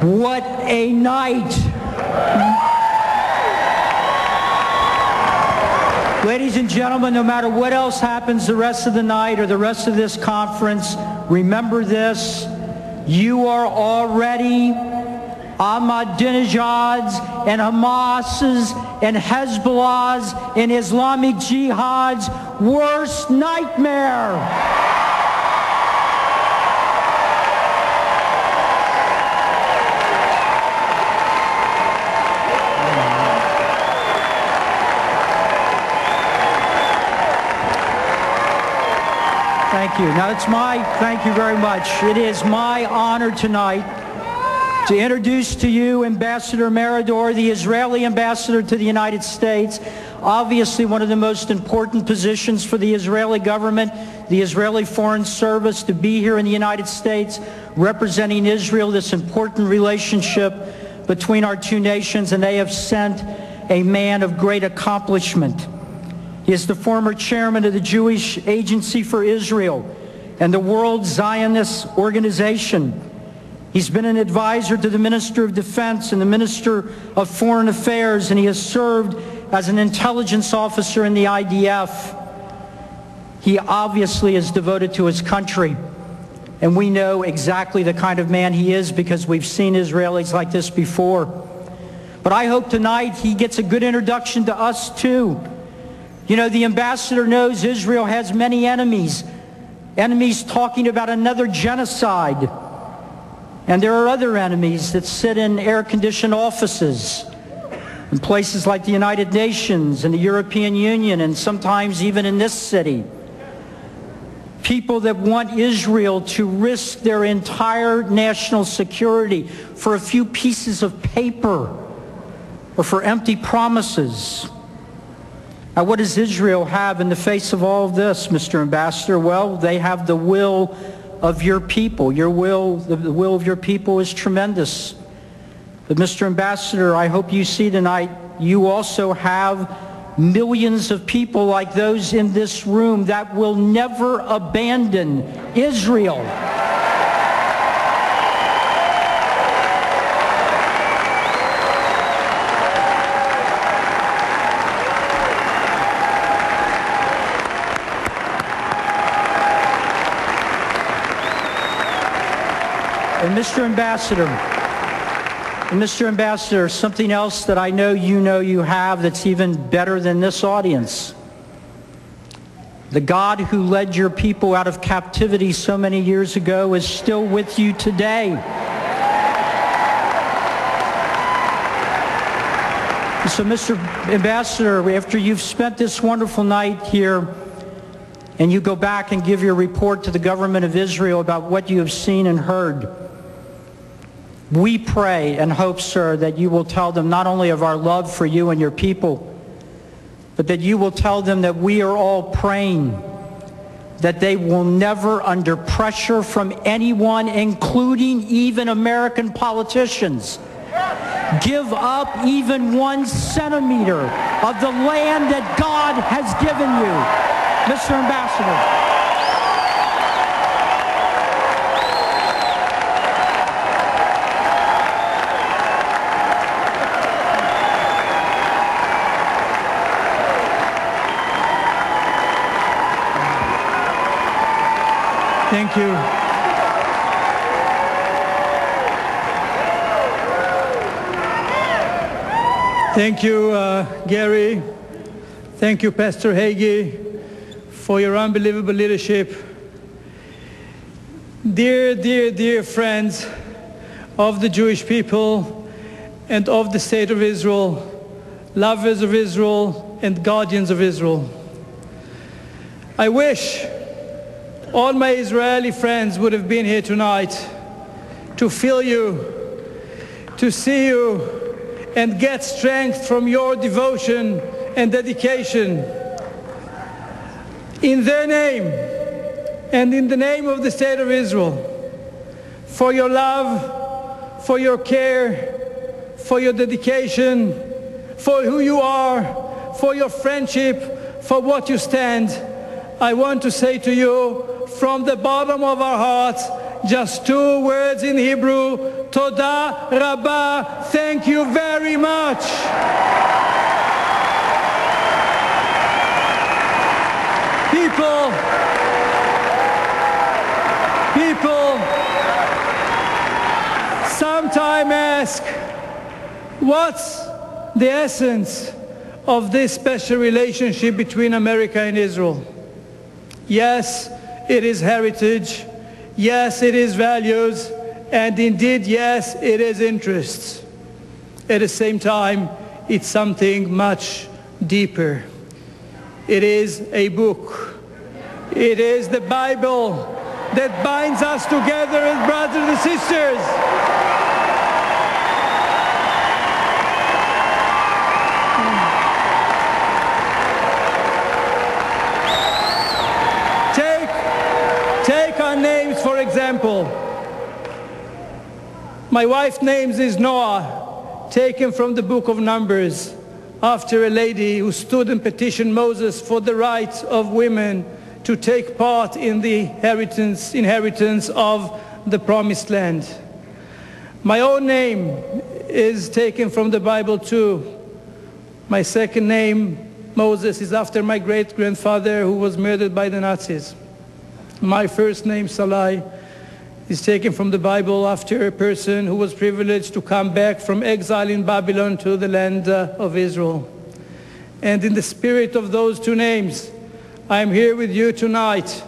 What a night. Ladies and gentlemen, no matter what else happens the rest of the night or the rest of this conference, remember this: you are already Ahmadinejad's and Hamas's and Hezbollah's and Islamic Jihad's worst nightmare. Thank you. Now thank you very much. It is my honor tonight to introduce to you Ambassador Meridor, the Israeli ambassador to the United States. Obviously one of the most important positions for the Israeli government, the Israeli Foreign Service, to be here in the United States representing Israel, this important relationship between our two nations, and they have sent a man of great accomplishment. He is the former chairman of the Jewish Agency for Israel and the World Zionist Organization. He's been an advisor to the Minister of Defense and the Minister of Foreign Affairs, and he has served as an intelligence officer in the IDF. He obviously is devoted to his country, and we know exactly the kind of man he is because we've seen Israelis like this before. But I hope tonight he gets a good introduction to us too. You know, the ambassador knows Israel has many enemies, enemies talking about another genocide. And there are other enemies that sit in air-conditioned offices in places like the United Nations and the European Union, and sometimes even in this city. People that want Israel to risk their entire national security for a few pieces of paper or for empty promises. Now, what does Israel have in the face of all of this, Mr. Ambassador? Well, they have the will of your people. Your will, the will of your people is tremendous. But Mr. Ambassador, I hope you see tonight, you also have millions of people like those in this room that will never abandon Israel. And Mr. Ambassador, something else that I know you have that's even better than this audience. The God who led your people out of captivity so many years ago is still with you today. So, Mr. Ambassador, after you've spent this wonderful night here and you go back and give your report to the government of Israel about what you have seen and heard, we pray and hope, sir, that you will tell them not only of our love for you and your people, but that you will tell them that we are all praying that they will never, under pressure from anyone, including even American politicians, give up even 1 centimeter of the land that God has given you. Mr. Ambassador. Thank you. Thank you, Gary. Thank you, Pastor Hagee, for your unbelievable leadership. Dear, dear, dear friends of the Jewish people and of the state of Israel, lovers of Israel and guardians of Israel, I wish all my Israeli friends would have been here tonight to feel you, to see you, and get strength from your devotion and dedication. In their name and in the name of the state of Israel, for your love, for your care, for your dedication, for who you are, for your friendship, for what you stand, I want to say to you, from the bottom of our hearts, just two words in Hebrew, Toda Rabbah, thank you very much. People sometimes ask, what's the essence of this special relationship between America and Israel? Yes, it is heritage. Yes, it is values. And indeed, yes, it is interests. At the same time, it's something much deeper. It is a book. It is the Bible that binds us together as brothers and sisters. Take our names, for example. My wife's name is Noah, taken from the book of Numbers, after a lady who stood and petitioned Moses for the right of women to take part in the inheritance of the promised land. My own name is taken from the Bible too. My second name, Moses, is after my great-grandfather who was murdered by the Nazis. My first name, Salai, is taken from the Bible after a person who was privileged to come back from exile in Babylon to the land of Israel. And in the spirit of those two names, I am here with you tonight,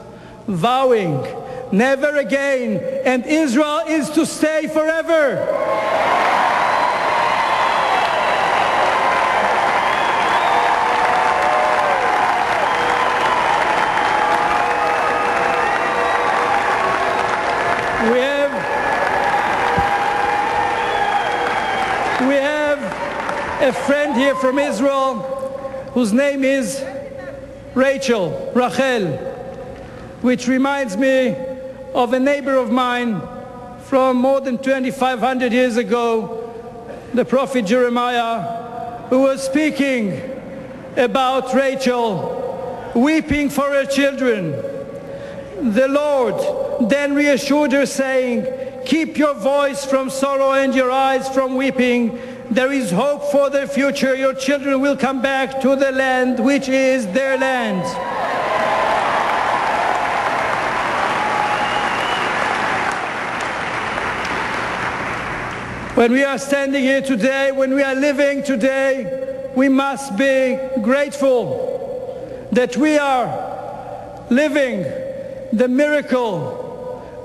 vowing never again, and Israel is to stay forever. We have a friend here from Israel whose name is Rachel, which reminds me of a neighbor of mine from more than 2,500 years ago, the prophet Jeremiah, who was speaking about Rachel weeping for her children. The Lord then reassured her, saying, "Keep your voice from sorrow and your eyes from weeping. There is hope for their future. Your children will come back to the land which is their land." When we are standing here today, when we are living today, we must be grateful that we are living the miracle.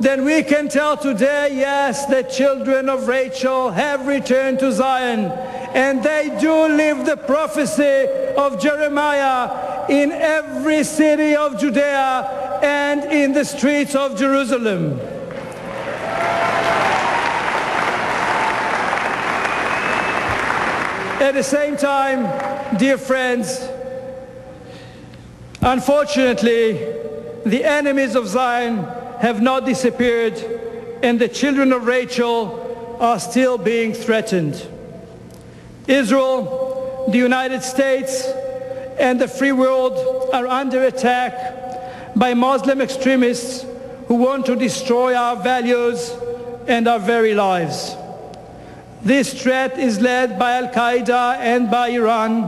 Then we can tell today, yes, the children of Rachel have returned to Zion, and they do live the prophecy of Jeremiah in every city of Judea and in the streets of Jerusalem. At the same time, dear friends, unfortunately, the enemies of Zion have not disappeared, and the children of Rachel are still being threatened. Israel, the United States, and the free world are under attack by Muslim extremists who want to destroy our values and our very lives. This threat is led by Al-Qaeda and by Iran,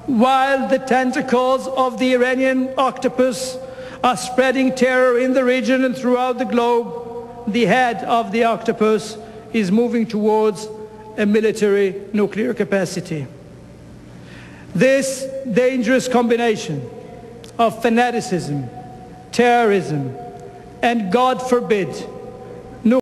while the tentacles of the Iranian octopus are spreading terror in the region and throughout the globe. The head of the octopus is moving towards a military nuclear capacity. This dangerous combination of fanaticism, terrorism, and, God forbid,